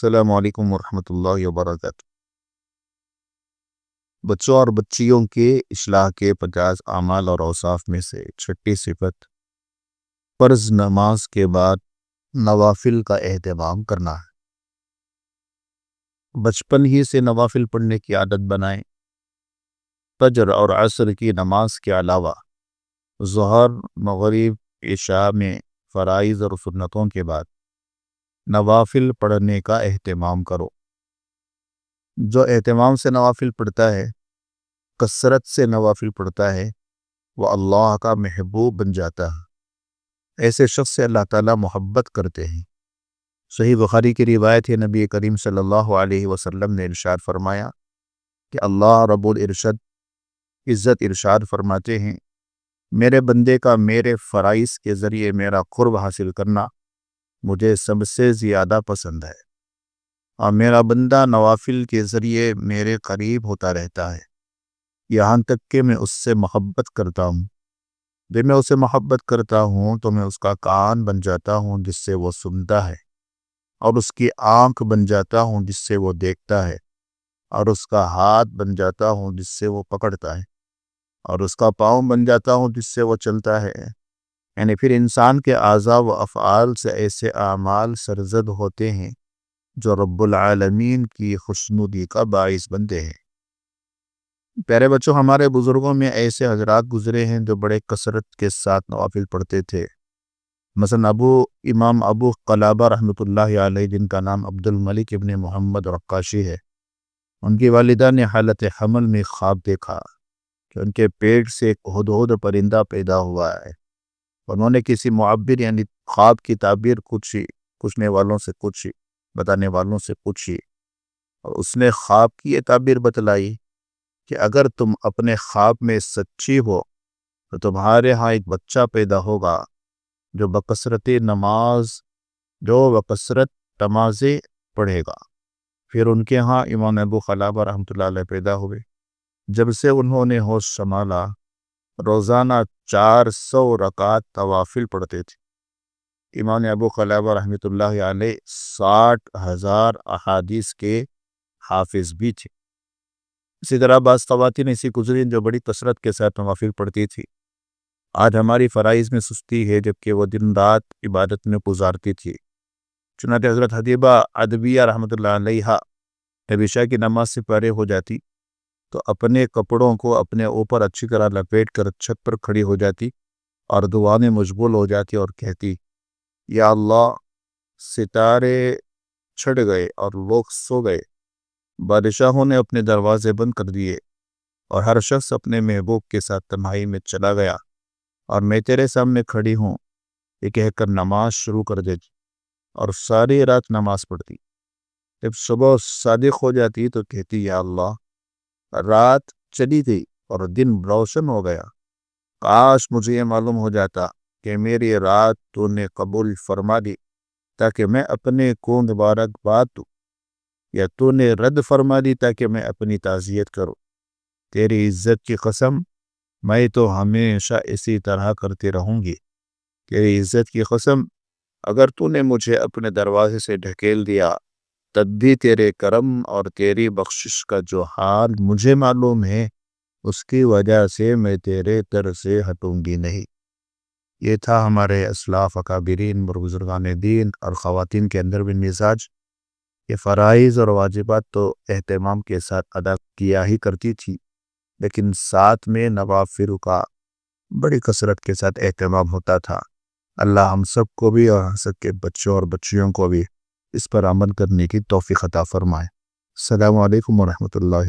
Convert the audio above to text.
السلام علیکم ورحمۃ اللہ وبرکاتہ۔ بچوں اور بچیوں کے اصلاح کے 50 اعمال اور اوصاف میں سے چھٹی صفت فرض نماز کے بعد نوافل کا اہتمام کرنا ہے۔ بچپن ہی سے نوافل پڑھنے کی عادت بنائیں۔ فجر اور عصر کی نماز کے علاوہ ظہر، مغرب، عشاء میں فرائض اور سنتوں کے بعد نوافل پڑھنے کا اہتمام کرو۔ جو اہتمام سے نوافل پڑھتا ہے، کثرت سے نوافل پڑھتا ہے، وہ اللہ کا محبوب بن جاتا ہے۔ ایسے شخص سے اللہ تعالیٰ محبت کرتے ہیں۔ صحیح بخاری کی روایت ہے، نبی کریم صلی اللہ علیہ وسلم نے ارشاد فرمایا کہ اللہ رب العزت ارشاد فرماتے ہیں، میرے بندے کا میرے فرائض کے ذریعے میرا قرب حاصل کرنا مجھے سب سے زیادہ پسند ہے، اور میرا بندہ نوافل کے ذریعے میرے قریب ہوتا رہتا ہے، یہاں تک کہ میں اس سے محبت کرتا ہوں۔ جب میں اسے محبت کرتا ہوں تو میں اس کا کان بن جاتا ہوں جس سے وہ سنتا ہے، اور اس کی آنکھ بن جاتا ہوں جس سے وہ دیکھتا ہے، اور اس کا ہاتھ بن جاتا ہوں جس سے وہ پکڑتا ہے، اور اس کا پاؤں بن جاتا ہوں جس سے وہ چلتا ہے۔ یعنی پھر انسان کے اعضاء و افعال سے ایسے اعمال سرزد ہوتے ہیں جو رب العالمین کی خوشنودی کا باعث بنتے ہیں۔ پیارے بچوں، ہمارے بزرگوں میں ایسے حضرات گزرے ہیں جو بڑے کثرت کے ساتھ نوافل پڑھتے تھے۔ مثلا امام ابو قلابہ رحمۃ اللہ علیہ، جن کا نام عبد الملک ابن محمد رقاشی ہے، ان کی والدہ نے حالت حمل میں خواب دیکھا کہ ان کے پیٹ سے ایک ہدہد پرندہ پیدا ہوا ہے۔ انہوں نے کسی معبر یعنی خواب کی تعبیر پوچھنے والوں سے پوچھی، بتانے والوں سے پوچھی، اور اس نے خواب کی یہ تعبیر بتلائی کہ اگر تم اپنے خواب میں سچی ہو تو تمہارے ہاں ایک بچہ پیدا ہوگا جو بکثرت نمازیں پڑھے گا۔ پھر ان کے ہاں امام ابو قلابہ رحمۃ اللہ علیہ پیدا ہوئے۔ جب سے انہوں نے ہوش سنبھالا، روزانہ 400 رکعت نوافل پڑھتے تھے۔ امام ابو قلابہ رحمۃ اللہ علیہ 60,000 احادیث کے حافظ بھی تھے۔ اسی طرح بعض خواتین ایسی گزری جو بڑی کثرت کے ساتھ نوافل پڑھتی تھی۔ آج ہماری فرائض میں سستی ہے، جبکہ وہ دن رات عبادت میں گزارتی تھی۔ چنانچہ حضرت حبیبہ ادویہ رحمۃ اللہ علیہ جب عشاء کی نماز سے فارغ ہو جاتی تو اپنے کپڑوں کو اپنے اوپر اچھی طرح لپیٹ کر چھت پر کھڑی ہو جاتی اور دعا میں مشغول ہو جاتی اور کہتی، یا اللہ، ستارے چھٹ گئے اور لوگ سو گئے، بادشاہوں نے اپنے دروازے بند کر دیے، اور ہر شخص اپنے محبوب کے ساتھ تنہائی میں چلا گیا، اور میں تیرے سامنے کھڑی ہوں، یہ کہہ کر نماز شروع کر دیتی اور ساری رات نماز پڑھتی۔ جب صبح صادق ہو جاتی تو کہتی، یا اللہ، رات چلی گئی اور دن روشن ہو گیا، کاش مجھے یہ معلوم ہو جاتا کہ میری رات تو نے قبول فرما دی تاکہ میں اپنے کو مبارکباد دوں، یا تو نے رد فرما دی تاکہ میں اپنی تعزیت کروں۔ تیری عزت کی قسم، میں تو ہمیشہ اسی طرح کرتی رہوں گی۔ تیری عزت کی قسم، اگر تو نے مجھے اپنے دروازے سے ڈھکیل دیا تب بھی تیرے کرم اور تیری بخشش کا جو حال مجھے معلوم ہے، اس کی وجہ سے میں تیرے در سے ہٹوں گی نہیں۔ یہ تھا ہمارے اسلاف اکابرین اور بزرگان دین اور خواتین کے اندر بھی مزاج۔ یہ فرائض اور واجبات تو اہتمام کے ساتھ ادا کیا ہی کرتی تھی، لیکن ساتھ میں نوافل کا بڑی کثرت کے ساتھ اہتمام ہوتا تھا۔ اللہ ہم سب کو بھی اور ہم سب کے بچوں اور بچیوں کو بھی اس پر عمل کرنے کی توفیق عطا فرمائے۔ السلام علیکم ورحمۃ اللہ۔